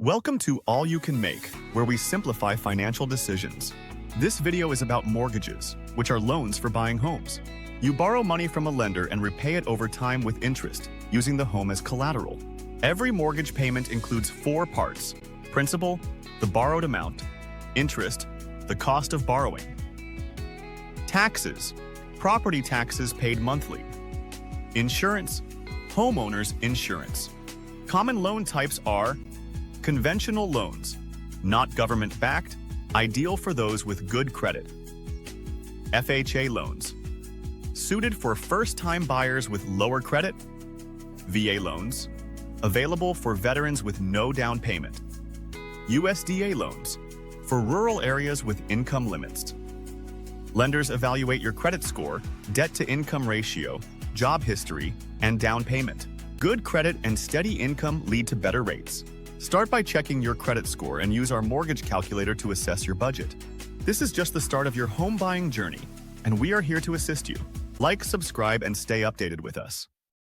Welcome to All You Can Make, where we simplify financial decisions. This video is about mortgages, which are loans for buying homes. You borrow money from a lender and repay it over time with interest, using the home as collateral. Every mortgage payment includes 4 parts: principal, the borrowed amount; interest, the cost of borrowing; taxes, property taxes paid monthly; insurance, homeowner's insurance. Common loan types are conventional loans, not government-backed, ideal for those with good credit; FHA loans, suited for first-time buyers with lower credit; VA loans, available for veterans with no down payment; USDA loans, for rural areas with income limits. Lenders evaluate your credit score, debt-to-income ratio, job history, and down payment. Good credit and steady income lead to better rates. Start by checking your credit score and use our mortgage calculator to assess your budget. This is just the start of your home buying journey, and we are here to assist you. Like, subscribe, and stay updated with us.